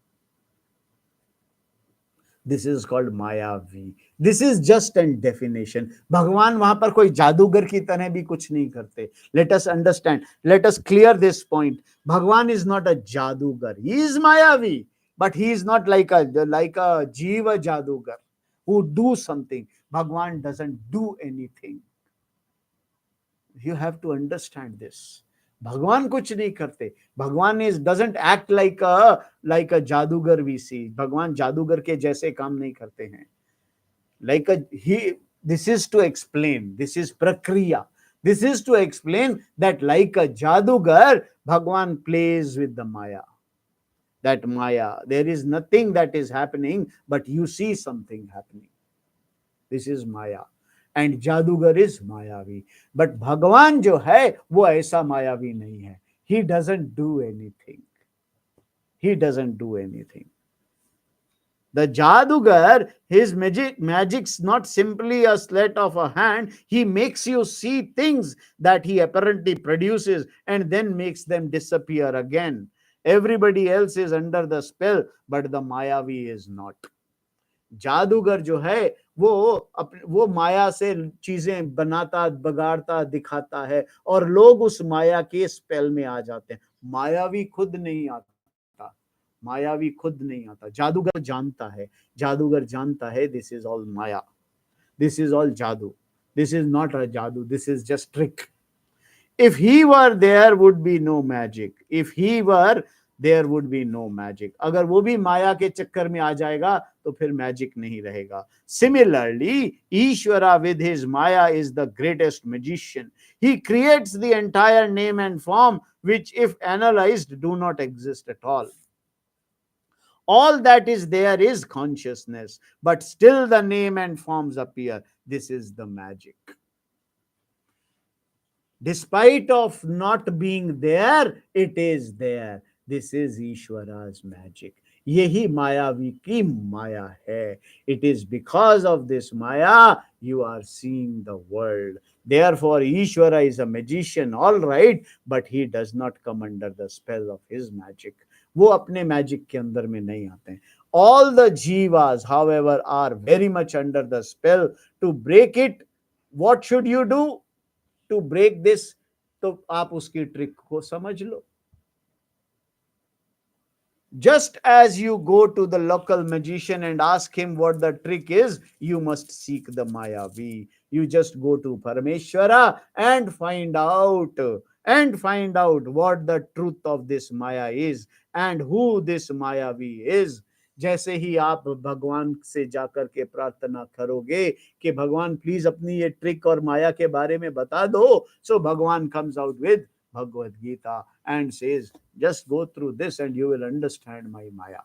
This is called Mayavi. This is just a definition. भगवान वहां पर कोई जादूगर की तरह भी कुछ नहीं करते. Let us understand. Let us clear this point. भगवान is not a जादूगर. He is Mayavi. but he is not like a Jiva Jadugar who do something. Bhagwan doesn't do anything. You have to understand this. भगवान कुछ नहीं करते. भगवान is doesn't act like a जादूगर we see. भगवान जादूगर के जैसे काम नहीं करते हैं. Like a he. This is to explain. This is prakriya. This is to explain that like a jadugar, Bhagwan plays with the Maya. That Maya, there is nothing that is happening, but you see something happening. This is Maya. And जादूगर is मायावी. But भगवान जो है वो ऐसा मायावी नहीं है. He doesn't do anything. He doesn't do anything. The Jadugar, his magic's not simply a sleight of a hand. He makes you see things that he apparently produces and then makes them disappear again. Everybody else is under the spell, but the Mayavi is not. जादूगर जो है वो माया से चीजें बनाता, बगाड़ता, दिखाता है और लोग उस माया के स्पेल में आ जाते हैं. मायावी खुद नहीं आता. मायावी खुद नहीं आता. जादूगर जानता है this is all Maya, this is all जादू, दिस इज नॉट अ जादू, this is just trick. If he were, there would be no magic. If he were, there would be no magic. अगर वो भी माया के चक्कर में आ जाएगा तो फिर मैजिक नहीं रहेगा. Similarly, Ishwara with his Maya is the greatest magician. He creates the entire name and form which, if analyzed, do not exist at all. All that is there is consciousness, but still the name and forms appear. This is the magic. Despite of not being there, it is there. This is Ishwara's magic. यही मायावी की माया है. It is because of this Maya you are seeing the world. Therefore, Ishwara is a magician, all right, but he does not come under the spell of his magic. वो अपने magic के अंदर में नहीं आते हैं. All the jivas, however, are very much under the spell. To break it, what should you do? To break this, तो आप उसकी ट्रिक को समझ लो. Just as you go to the local magician and ask him what the trick is, you must seek the Mayavi. You just go to Parameshwara and find out what the truth of this Maya is and who this Mayavi is. जैसे ही आप भगवान से जाकर के प्रार्थना करोगे कि भगवान प्लीज अपनी ये ट्रिक और माया के बारे में बता दो, so भगवान comes out with Bhagavad Gita and says, just go through this and you will understand my Maya.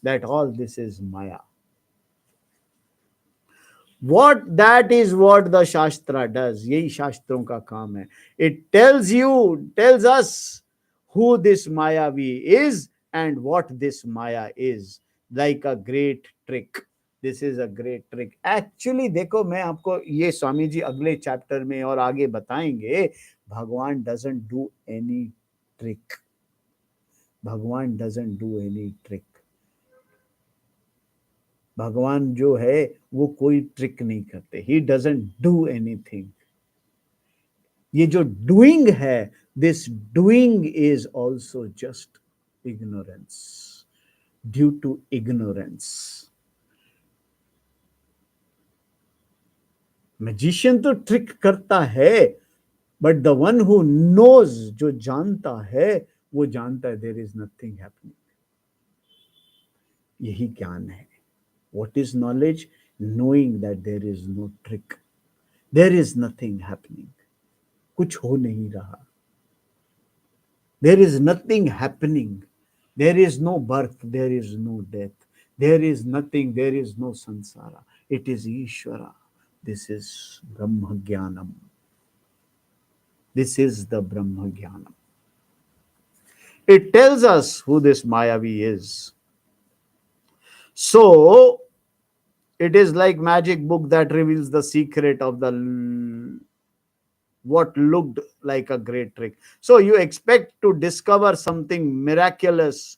That all this is Maya. That is what the Shastra does. यही शास्त्रों का काम है. It tells us who this Mayavi is and what this Maya is, like a great trick. This is a great trick. Actually, देखो मैं आपको ये स्वामी जी अगले चैप्टर में और आगे बताएंगे. भगवान doesn't do any trick. भगवान doesn't do any trick. भगवान जो है वो कोई ट्रिक नहीं करते. He doesn't do anything. ये जो doing है, this doing is also just ignorance, due to ignorance. Magician तो ट्रिक करता है, but the one who knows, जो जानता है, वो जानता है there is nothing happening. यही ज्ञान है. What is knowledge? Knowing that there is no trick. There is nothing happening. कुछ हो नहीं रहा. There is nothing happening. There is no birth. There is no death. There is nothing. There is no samsara. It is Ishvara. This is Brahma Jnanam. This is the Brahma Jnanam. It tells us who this Mayavi is. So, it is like magic book that reveals the secret of what looked like a great trick. So you expect to discover something miraculous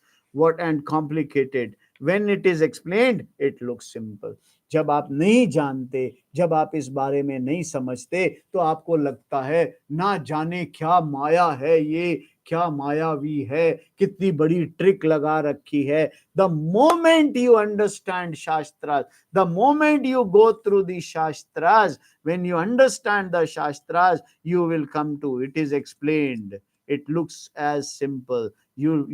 and complicated. When it is explained, it looks simple. जब आप नहीं जानते, जब आप इस बारे में नहीं समझते, तो आपको लगता है ना जाने क्या माया है ये, क्या मायावी है, कितनी बड़ी ट्रिक लगा रखी है। The moment you understand shastras, the moment you go through the shastras, when you understand the shastras, you will come to it is explained, it looks as simple. You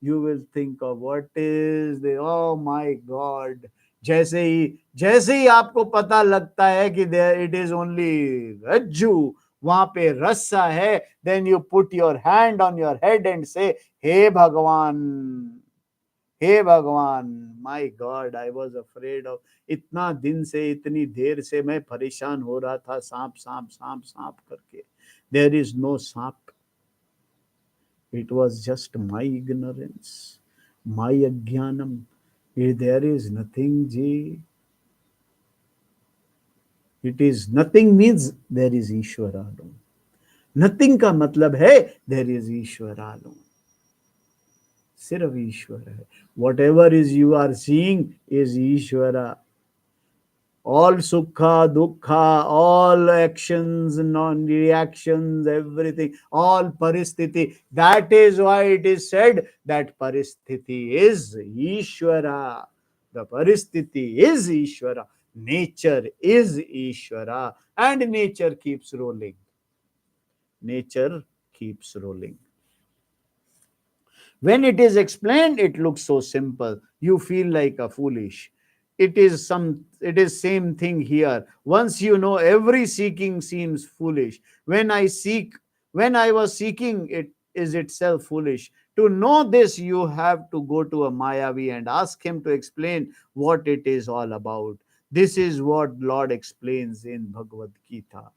will think of what is the, oh my god, जैसे ही आपको पता लगता है कि there it is only रज्जू, वहां पे रस्सा है, then you put your hand on your head and say, हे भगवान, हे भगवान, my God, I was afraid of, इतना दिन से, इतनी देर से मैं परेशान हो रहा था, सांप सांप सांप सांप करके। There is no saanp, it was just my ignorance, my agyanam, there is nothing जी, it is nothing means there is Ishwar alone, nothing का मतलब है देयर इज ईश्वर alone, सिर्फ ईश्वर है। Whatever is you are seeing is Ishwara. All sukha, dukkha, all actions, non-reactions, everything, all paristhiti. That is why it is said that paristhiti is Ishwara. The paristhiti is Ishwara. Nature is Ishwara. And nature keeps rolling. Nature keeps rolling. When it is explained, it looks so simple. You feel like a foolish. It is same thing here. Once you know, every seeking seems foolish. When I was seeking, it is itself foolish. To know this, you have to go to a Mayavi and ask him to explain what it is all about. This is what Lord explains in Bhagavad Gita.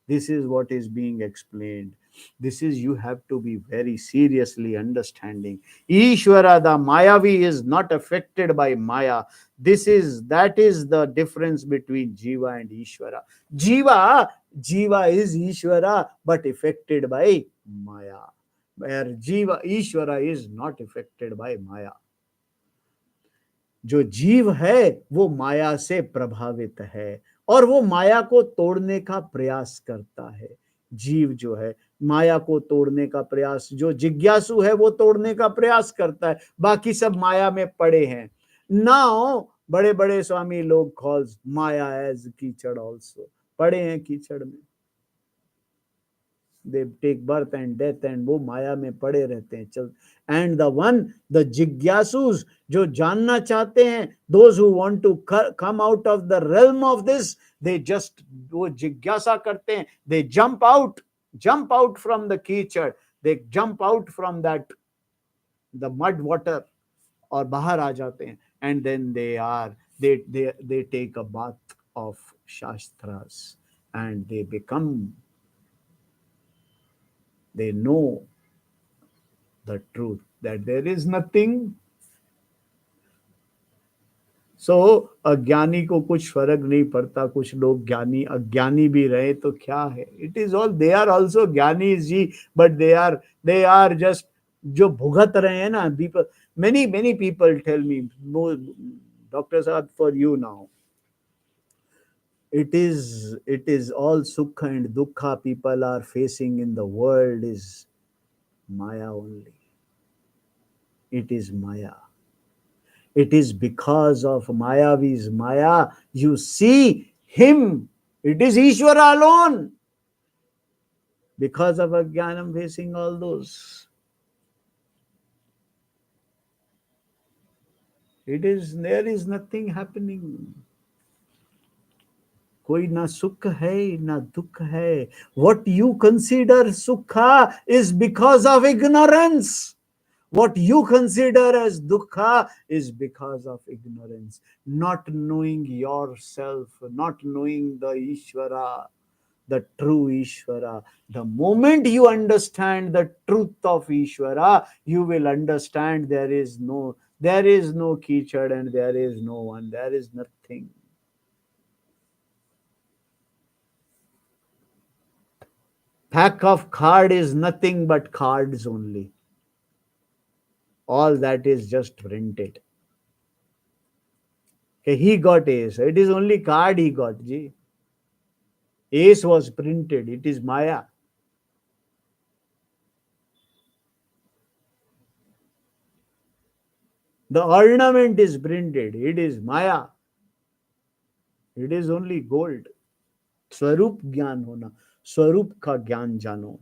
This is what is being explained. This is, you have to be very seriously understanding. Ishvara, the Mayavi, is not affected by Maya. That is the difference between Jiva and Ishvara. Jiva is Ishvara, but affected by Maya. Where Ishvara is not affected by Maya. जो जीव है वो माया से प्रभावित है और वो माया को तोड़ने का प्रयास करता है। जीव जो है माया को तोड़ने का प्रयास, जो जिज्ञासु है वो तोड़ने का प्रयास करता है, बाकी सब माया में पड़े हैं। नाउ बड़े बड़े स्वामी लोग कॉल्स माया एज कीचड़, ऑल्सो पड़े हैं कीचड़ में। they take birth and death and वो माया में पड़े रहते हैं। चल, and the jigyasus, जो जानना चाहते हैं, those who want to come out of the realm of this, they just वो जिज्ञासा करते हैं, they jump out from the कीचड़, they jump out from that the mud water और बाहर आ जाते हैं, and then they take a bath of shastras and they know the truth that there is nothing. So अज्ञानी को कुछ फर्क नहीं पड़ता, कुछ लोग ज्ञानी अज्ञानी भी रहे तो क्या है, it is all, they are also ज्ञानी जी, but they are just जो भुगत रहे हैं ना, people, many people tell me, no, Dr. Saad, for you now, it is all sukha and dukkha people are facing in the world is Maya only. It is Maya. It is because of Mayavi's Maya you see him. It is Ishvara alone. Because of Ajnanam facing all those. There is nothing happening. कोई ना सुख है ना दुख है. What you consider sukha is because of ignorance. What you consider as dukkha is because of ignorance, not knowing yourself, not knowing the Ishvara, the true Ishvara. The moment you understand the truth of Ishvara, you will understand there is no Kichad and there is no one, there is nothing. Pack of card is nothing but cards only. All that is just printed. he got ace. It is only card he got, ji. Ace was printed. It is Maya. The ornament is printed. It is Maya. It is only gold. स्वरूप ज्ञान होना, स्वरूप का ज्ञान जानो.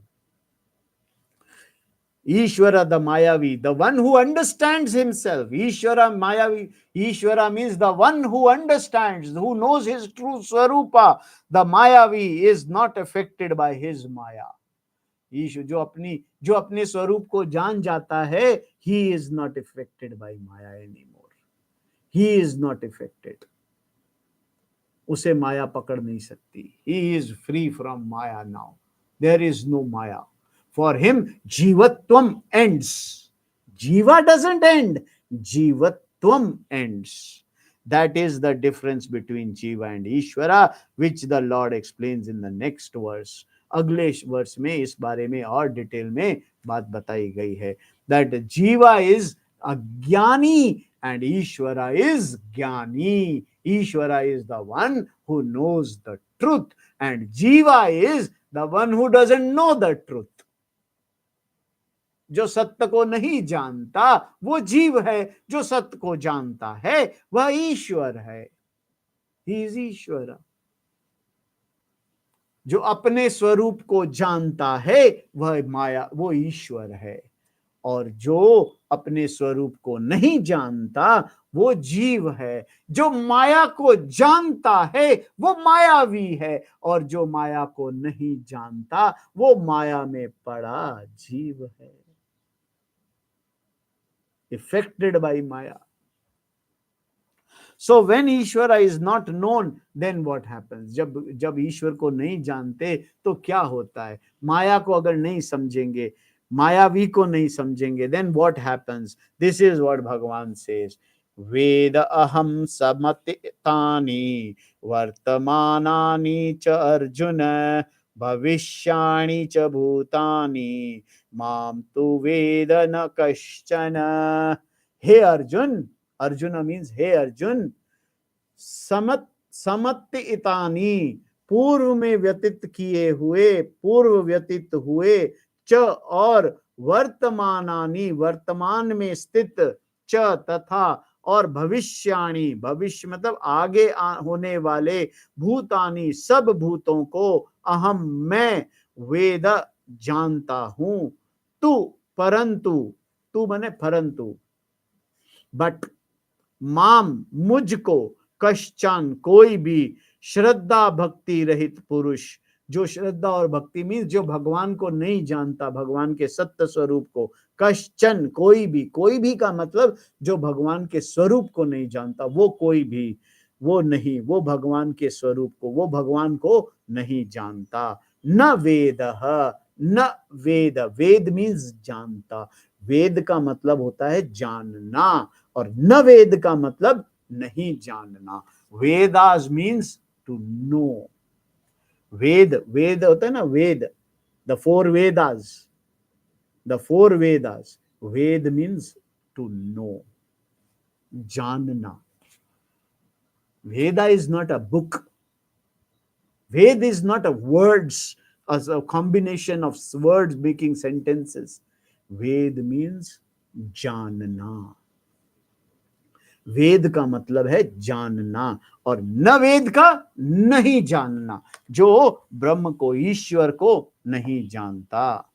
Ishwara the Mayavi, the one who understands himself. Ishwara Mayavi, Ishwara means the one who understands, who knows his true Swarupa. The Mayavi is not affected by his Maya. ईश्वर जो अपने स्वरूप को जान जाता है, he is not affected by Maya anymore. He is not affected. उसे माया पकड़ नहीं सकती. He is free from Maya now. There is no Maya. For him, Jivatvam ends. Jiva doesn't end. Jivatvam ends. That is the difference between Jiva and Ishvara, which the Lord explains in the next verse. अगले वर्ष में इस बारे में और detail में बात बताई गई है. That Jiva is अज्ञानी and Ishvara is Jnani. Ishvara is the one who knows the truth and Jiva is the one who doesn't know the truth. जो सत्य को नहीं जानता वो जीव है, जो सत्य को जानता है वह ईश्वर है. ही इज ईश्वर. जो अपने स्वरूप को जानता है वह माया, वो ईश्वर है. और जो अपने स्वरूप को नहीं जानता वो जीव है. जो माया को जानता है वो मायावी है और जो माया को नहीं जानता वो माया में पड़ा जीव है, affected by Maya. So when Ishvara is not known, then what happens? जब ईश्वर को नहीं जानते तो क्या होता है? माया को अगर नहीं समझेंगे, मायावी को नहीं समझेंगे, then what happens? This is what Bhagavan says. वेद अहम समतितानि वर्तमानानि च अर्जुन भविष्याणि च भूतानि माम तु वेद न कश्चन. हे अर्जुन, अर्जुन मीन्स हे अर्जुन, समतितानि पूर्व में व्यतीत किए हुए, पूर्व व्यतीत हुए, च और वर्तमानानि वर्तमान में स्थित, च तथा और भविष्याणि, भविष्य मतलब आगे होने वाले, भूतानि सब भूतों को, अहम मैं, वेद जानता हूं, तू परंतु, तू माने परंतु, बट माम मुझको, कश्चन कोई भी, श्रद्धा भक्ति रहित पुरुष, जो श्रद्धा और भक्ति मीन्स जो भगवान को नहीं जानता, भगवान के सत्य स्वरूप को, कश्चन कोई भी का मतलब जो भगवान के स्वरूप को नहीं जानता, वो कोई भी, वो नहीं, वो भगवान के स्वरूप को, वो भगवान को नहीं जानता. न वेद, न वेद, वेद मीन्स जानता, वेद का मतलब होता है जानना और न वेद का मतलब नहीं जानना. Vedas means to know. Veda, Veda होता है ना, Veda, the four Vedas, the four Vedas. Veda means to know, जानना. Veda is not a book. Ved is not a words, as a combination of words making sentences. Ved means जानना. वेद का मतलब है जानना और न वेद का नहीं जानना, जो ब्रह्म को, ईश्वर को नहीं जानता.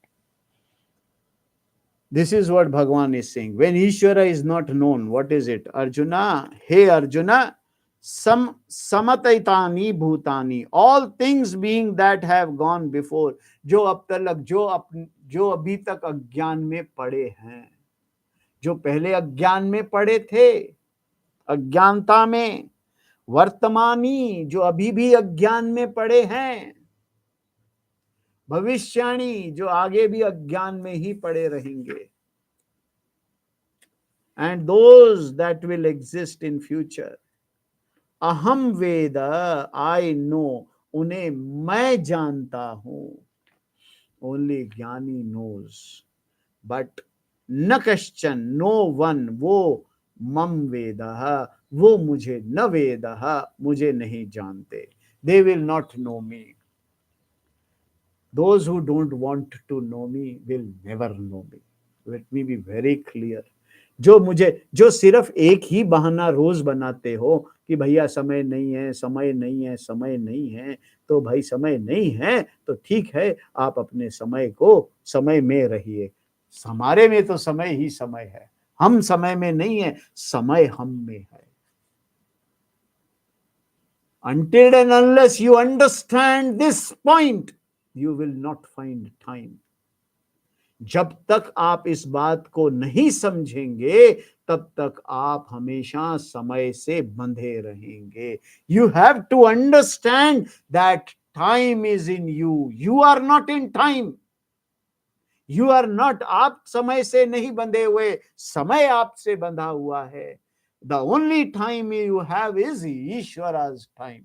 This is what Bhagavan is saying. When Ishvara is not known, what is it? Arjuna, hey Arjuna, समतैतानि भूतानि, all things being that have gone before, जो अब तक, जो अभी तक अज्ञान में पड़े हैं, जो पहले अज्ञान में पड़े थे, अज्ञानता में, वर्तमानी जो अभी भी अज्ञान में पड़े हैं, भविष्याणी जो आगे भी अज्ञान में ही पड़े रहेंगे, and those that will exist in future. अहम वेद, आई नो, उन्हें मैं जानता हूं. ओनली ज्ञानी नोज, बट न कश्चन, नो वन, वो मम वेदः, वो मुझे न वेदः, मुझे नहीं जानते. They will not know me. Those who don't want to know me will never know me. Let me be very clear. जो सिर्फ एक ही बहाना रोज बनाते हो कि भैया समय नहीं है, समय नहीं है, समय नहीं है, तो भाई समय नहीं है तो ठीक है, आप अपने समय को समय में रहिए. हमारे में तो समय ही समय है, हम समय में नहीं है, समय हम में है. Until and unless you understand this point, you will not find time. जब तक आप इस बात को नहीं समझेंगे तब तक आप हमेशा समय से बंधे रहेंगे. You have to understand that time is in you, you are not in time. You are not, आप समय से नहीं बंधे हुए, समय आपसे बंधा हुआ है. The only time you have is Ishwara's time.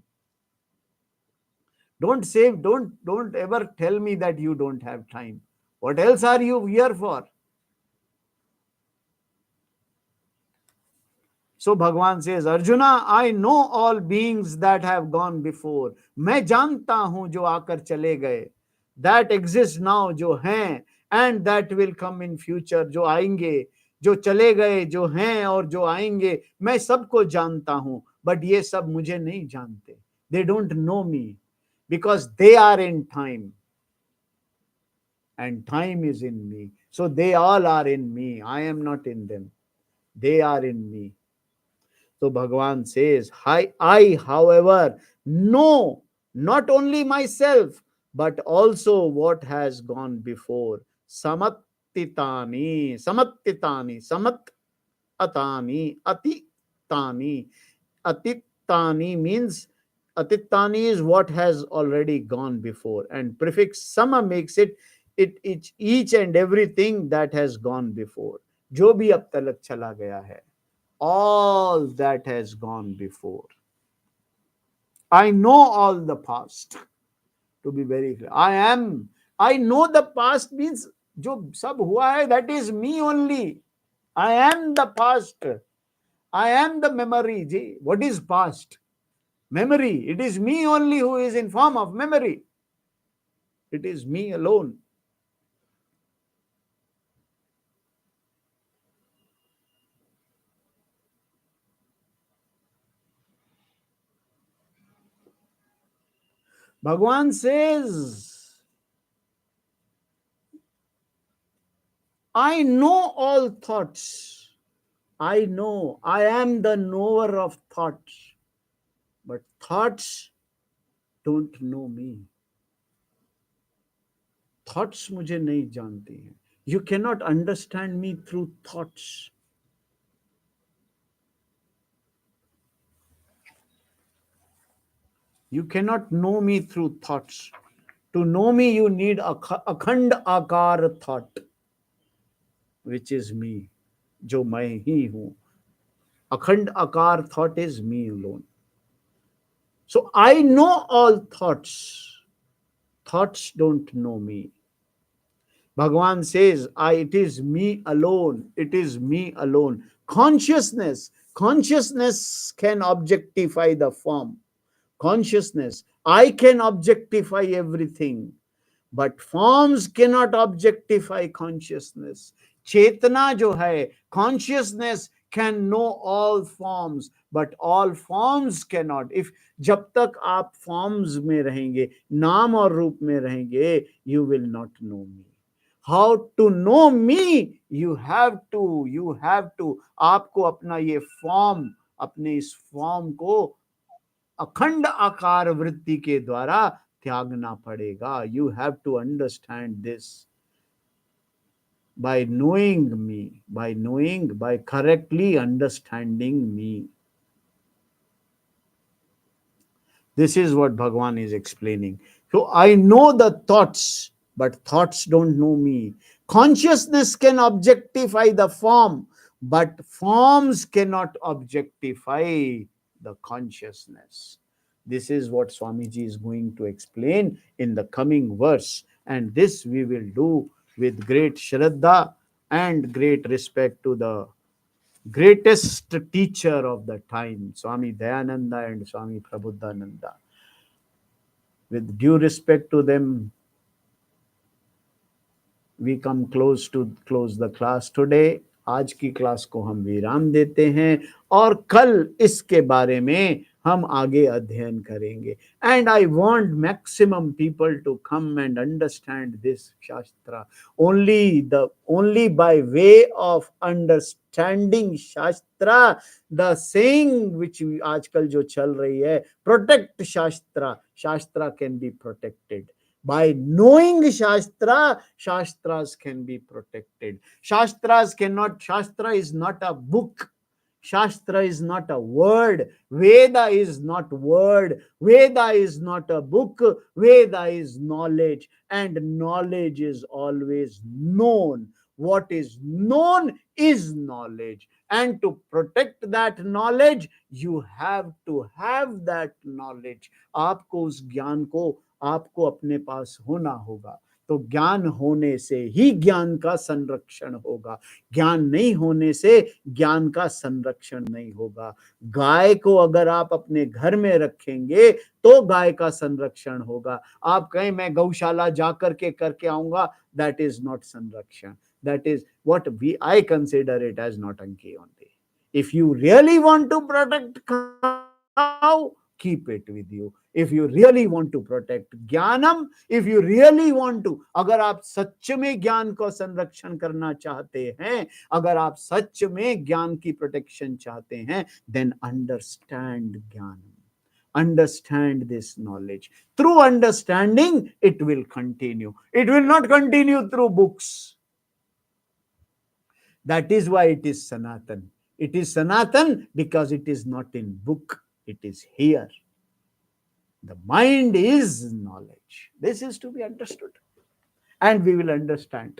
Don't ever tell me that you don't have time. What else are you here for? So Bhagwan says, Arjuna, I know all beings that have gone before. मैं जानता हूं जो आकर चले गए. That exist now, जो हैं, and that will come in future, जो आएंगे. जो चले गए, जो हैं और जो आएंगे, मैं सबको जानता हूं. But ये सब मुझे नहीं जानते. They don't know me because they are in time. And time is in me. So they all are in me. I am not in them. They are in me. So Bhagavan says, I, however, know not only myself, but also what has gone before. Samattitani, samattitani, samattatani, atitani. Atitani means, atitani is what has already gone before. And prefix sama makes it each and everything that has gone before. जो भी अब तक चला गया है. All that has gone before. I know all the past. To be very clear, I know the past means जो सब हुआ है, that is me only. I am the past. I am the memory. What is past? Memory. It is me only who is in form of memory. It is me alone. Bhagwan says, I know all thoughts. I know. I am the knower of thoughts. But thoughts don't know me. Thoughts मुझे नहीं जानती हैं. You cannot understand me through thoughts. You cannot know me through thoughts. To know me, you need a akhand akar thought, which is me, जो मैं ही हूं. Akhand akar thought is me alone. So I know all thoughts. Thoughts don't know me. Bhagavan says, it is me alone. It is me alone. Consciousness can objectify the form. Consciousness, I can objectify everything, but forms cannot objectify consciousness. Chetana जो है, consciousness can know all forms, but all forms cannot. If जब तक आप forms में रहेंगे, नाम और रूप में रहेंगे, you will not know me. How to know me? You have to. आपको अपना ये form, अपने इस form को अखंड आकार वृत्ति के द्वारा त्यागना पड़ेगा. You have to understand this by knowing me, by correctly understanding me. This is what Bhagavan is explaining. So I know the thoughts, but thoughts don't know me. Consciousness can objectify the form, but forms cannot objectify the consciousness. This is what Swamiji is going to explain in the coming verse. And this we will do with great Shraddha and great respect to the greatest teacher of the time, Swami Dayananda and Swami Prabodhananda. With due respect to them, we come close to close the class today. आज की class को हम विराम देते हैं और कल इसके बारे में हम आगे अध्ययन करेंगे. And I want maximum people to come and understand this Shastra. Only by way of understanding Shastra, the saying which आजकल जो चल रही है, protect Shastra, Shastra can be protected. By knowing Shastra, Shastras can be protected. Shastra is not a book. Shastra is not a word. Veda is not word. Veda is not a book. Veda is knowledge. And knowledge is always known. What is known is knowledge. And to protect that knowledge, you have to have that knowledge. आपको उस ज्ञान को आपको अपने पास होना होगा. तो ज्ञान होने से ही ज्ञान का संरक्षण होगा. ज्ञान नहीं होने से ज्ञान का संरक्षण नहीं होगा. गाय को अगर आप अपने घर में रखेंगे तो गाय का संरक्षण होगा. आप कहें मैं गौशाला जाकर के करके आऊंगा, दैट इज नॉट संरक्षण. That is what I consider it as Nautanki only. If you really want to protect cow, keep it with you. If you really want to protect ज्ञानम, if you really want to, अगर आप सच में ज्ञान को संरक्षण करना चाहते हैं, अगर आप सच में ज्ञान की प्रोटेक्शन चाहते हैं, then understand ज्ञानम. Understand this knowledge. Through understanding, it will continue. It will not continue through books. That is why it is Sanatan. It is Sanatan because it is not in book. It is here. The mind is knowledge. This is to be understood. And we will understand.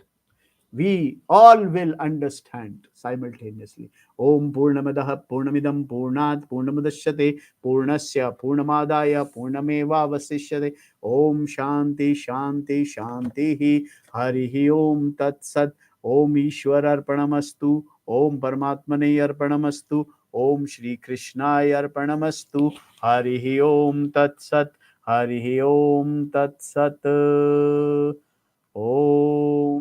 We all will understand simultaneously. Om Purnamadaha Purnamidam Purnat Purnamadashyate Purnasya Purnamadaya Purnameva Vasishyate. Om Shanti Shanti Shanti Harihi Om Tat Sat. Om Ishwararpanamastu. Om Paramatmane Arpanamastu. Om Shri Krishnaya Arpanamastu. Harihi Om Tat Sat. Harihi Om Tat Sat. Om